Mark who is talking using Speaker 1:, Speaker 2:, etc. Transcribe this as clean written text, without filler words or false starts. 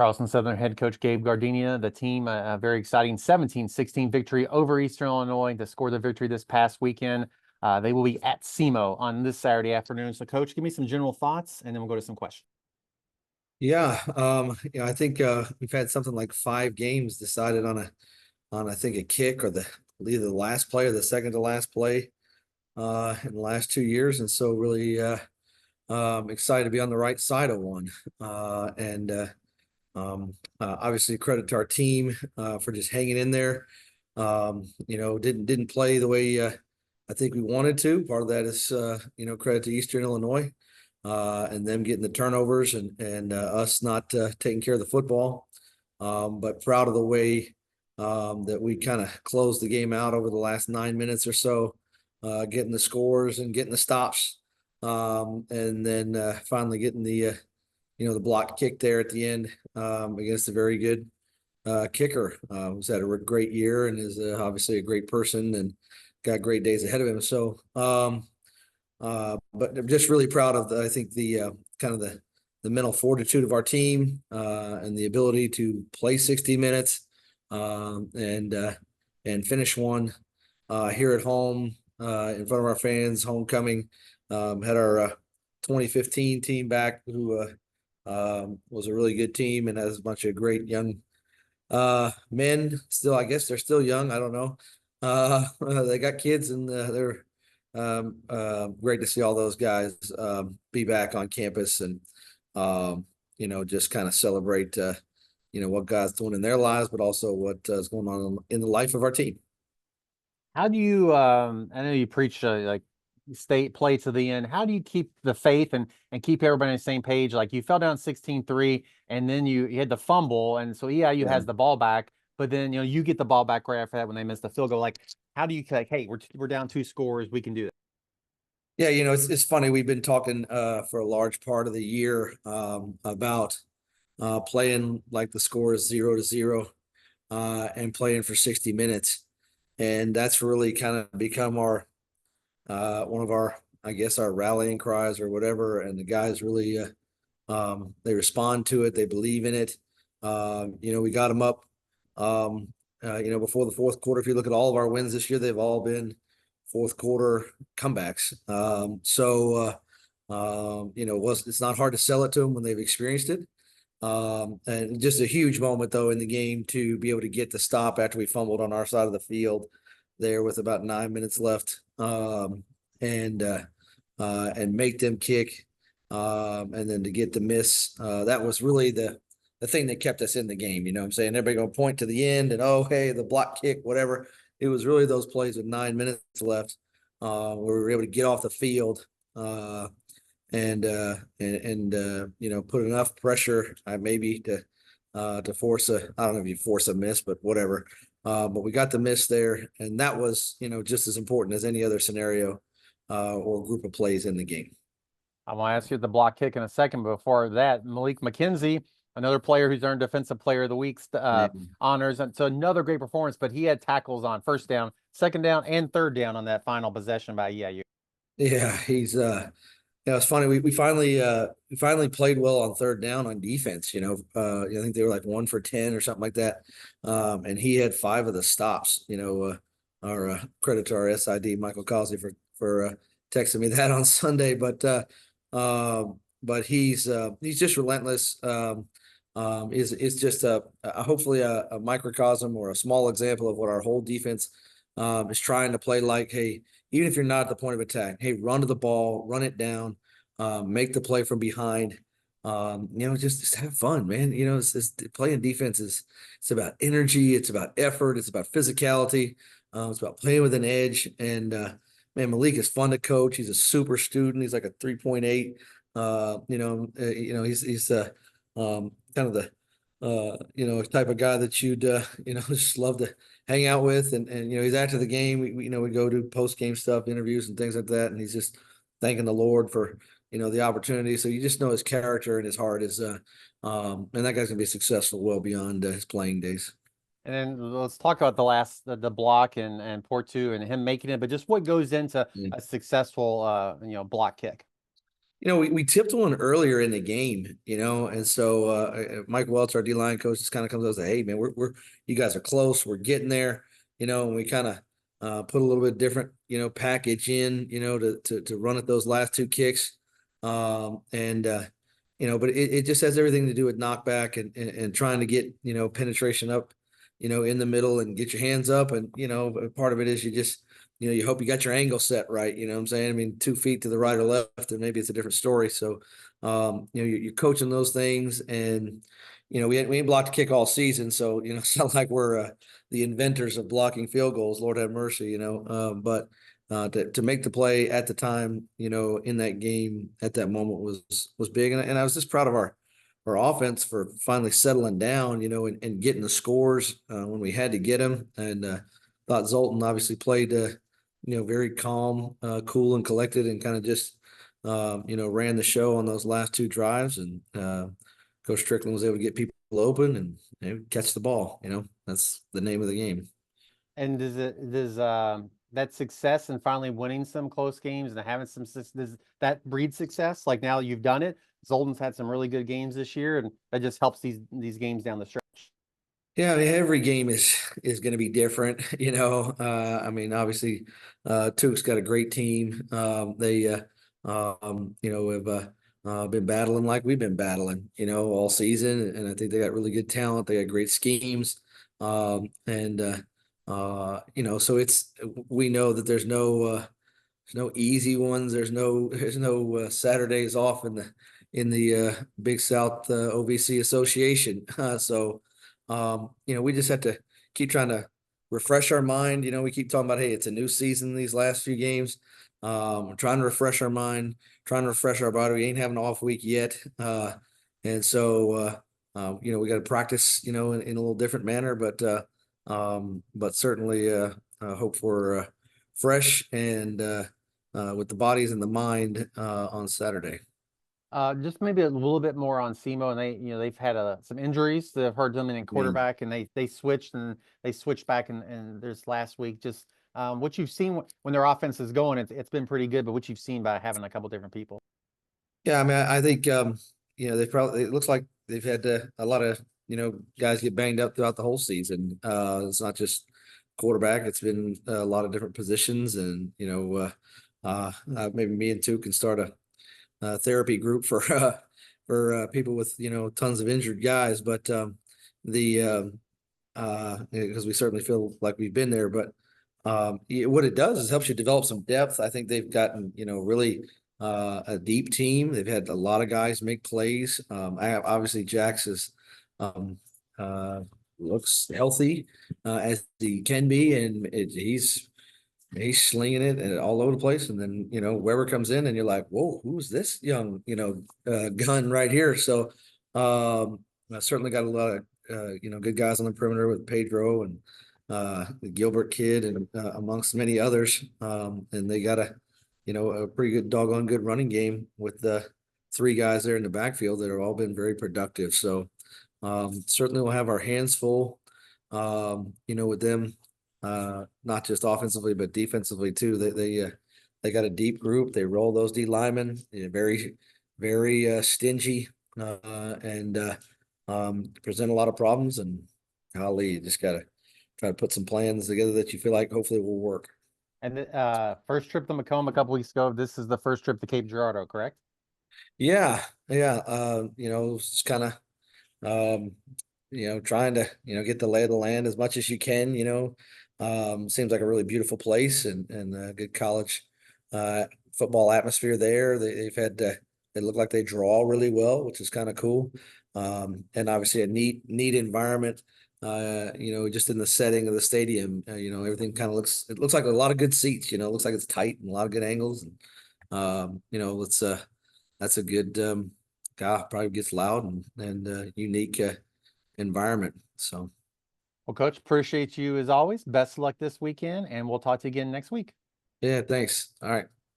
Speaker 1: Charleston Southern head coach Gabe Giardina, the team, a very exciting 17-16 victory over Eastern Illinois to score the victory this past weekend. They will be at SEMO on this Saturday afternoon. So, Coach, give me some general thoughts, and then we'll go to some questions.
Speaker 2: Yeah, I think we've had something like 5 games decided on I think a kick or either the last play or the second to last play in the last 2 years, and so really excited to be on the right side of one. Obviously credit to our team for just hanging in there. Didn't play the way I think we wanted to. Part of that is credit to Eastern Illinois and them getting the turnovers and us not taking care of the football. But proud of the way that we kind of closed the game out over the last 9 minutes or so, getting the scores and getting the stops, and then finally getting the block kick there at the end against a very good kicker who's had a great year and is obviously a great person and got great days ahead of him. So, but I'm just really proud of I think the kind of the mental fortitude of our team and the ability to play 60 minutes and finish one here at home in front of our fans. Homecoming, had our 2015 team back who was a really good team and has a bunch of great young men. Still, I guess they're still young. I don't know. They got kids and they're great to see all those guys be back on campus and just kind of celebrate what God's doing in their lives, but also what is going on in the life of our team.
Speaker 1: How do you? I know you preach like play to the end. How do you keep the faith and keep everybody on the same page? Like you fell down 16-3 and then you had the fumble, and so EIU has the ball back, but then you get the ball back right after that when they missed the field goal. Like, how do you hey, we're down 2 scores, we can do that?
Speaker 2: Yeah, it's funny. We've been talking for a large part of the year about playing like the score is 0-0 and playing for 60 minutes, and that's really kind of become our one of our, I guess, our rallying cries or whatever. And the guys really, they respond to it. They believe in it. We got them up, before the fourth quarter. If you look at all of our wins this year, they've all been fourth quarter comebacks. It's not hard to sell it to them when they've experienced it. And just a huge moment though in the game to be able to get the stop after we fumbled on our side of the field there with about 9 minutes left, and make them kick, and then to get the miss. That was really the thing that kept us in the game. You know what I'm saying? Everybody gonna point to the end and, oh, hey, the block kick, whatever. It was really those plays with 9 minutes left where we were able to get off the field and put enough pressure maybe to force I don't know if you force a miss, but whatever. But we got the miss there, and that was just as important as any other scenario or group of plays in the game.
Speaker 1: I want to ask you the block kick in a second. Before that, Malik McKenzie, another player who's earned Defensive Player of the Week honors, and so another great performance. But he had tackles on first down, second down, and third down on that final possession by EIU.
Speaker 2: Yeah, he's it's funny. We finally played well on third down on defense. I think they were like 1 for 10 or something like that. And he had 5 of the stops. Our credit to our SID Michael Causey for texting me that on Sunday. But he's just relentless. Is just hopefully a microcosm or a small example of what our whole defense is trying to play like. Hey, even if you're not at the point of attack, hey, run to the ball, run it down, make the play from behind. Just have fun, man. It's playing defense it's about energy, it's about effort, it's about physicality, it's about playing with an edge. And man, Malik is fun to coach. He's a super student. He's like a 3.8. He's kind of the type of guy that you'd just love to hang out with, and he's after the game. We go do post game stuff, interviews and things like that, and he's just thanking the Lord for the opportunity. So you just know his character and his heart is, and that guy's gonna be successful well beyond his playing days.
Speaker 1: And then let's talk about the block and Port 2 and him making it, but just what goes into a successful block kick.
Speaker 2: we tipped one earlier in the game, and so Mike Welch, our D line coach, just kind of comes out and says, "Hey, man, we're you guys are close. We're getting there," and we kind of put a little bit different, package in, to run at those last two kicks, and but it just has everything to do with knockback and trying to get penetration up, in the middle and get your hands up, and part of it is you just you hope you got your angle set right. You know what I'm saying? I mean, 2 feet to the right or left, and maybe it's a different story. So, you're coaching those things, and we ain't blocked a kick all season, so it's not like we're the inventors of blocking field goals. Lord have mercy, but to make the play at the time, in that game at that moment was big, and I was just proud of our offense for finally settling down, and getting the scores when we had to get them, and thought Zoltan obviously played. Very calm, cool and collected, and kind of just, ran the show on those last two drives. And Coach Strickland was able to get people open and catch the ball. That's the name of the game.
Speaker 1: And does that success and finally winning some close games and having some does that breed success? Like now you've done it. Zoltan's had some really good games this year, and that just helps these games down the stretch.
Speaker 2: Yeah, I mean, every game is going to be different, I mean, obviously, Tuke's got a great team. They, have been battling like we've been battling, all season, and I think they got really good talent. They got great schemes, and so we know that there's no easy ones. There's no Saturdays off in the Big South OVC Association. So. We just have to keep trying to refresh our mind. We keep talking about, hey, it's a new season these last few games. We're trying to refresh our mind, trying to refresh our body. We ain't having an off week yet. And so, we got to practice, in a little different manner, but certainly hope for fresh and with the bodies and the mind on Saturday.
Speaker 1: Just maybe a little bit more on SEMO, and they've had some injuries that have hurt them in quarterback, and they switched back and there's last week. Just what you've seen when their offense is going, it's been pretty good. But what you've seen by having a couple different people.
Speaker 2: Yeah, I mean, I think it looks like they've had a lot of guys get banged up throughout the whole season. It's not just quarterback; it's been a lot of different positions, and maybe me and two can start a therapy group for people with tons of injured guys, but because we certainly feel like we've been there, but what it does is helps you develop some depth. I think they've gotten really a deep team. They've had a lot of guys make plays. Obviously Jax is looks healthy as he can be, and he's slinging it all over the place. And then, Weber comes in and you're like, whoa, who's this young, gun right here? So I certainly got a lot of, good guys on the perimeter with Pedro and the Gilbert kid and amongst many others. And they got a pretty good doggone good running game with the three guys there in the backfield that have all been very productive. So certainly we'll have our hands full, with them. Not just offensively, but defensively too. They got a deep group. They roll those D linemen, very, very stingy, and present a lot of problems. And golly, you just gotta try to put some plans together that you feel like hopefully will work.
Speaker 1: And first trip to Macomb a couple weeks ago. This is the first trip to Cape Girardeau, correct?
Speaker 2: Yeah, yeah. It's kind of trying to get the lay of the land as much as you can. Seems like a really beautiful place and a good college football atmosphere there. They've had they look like they draw really well, which is kind of cool. And obviously a neat environment. Just in the setting of the stadium, everything kind of looks like a lot of good seats. It looks like it's tight and a lot of good angles. And that's a good probably gets loud and unique environment. So.
Speaker 1: Well, Coach, appreciate you as always. Best of luck this weekend, and we'll talk to you again next week.
Speaker 2: Yeah, thanks. All right.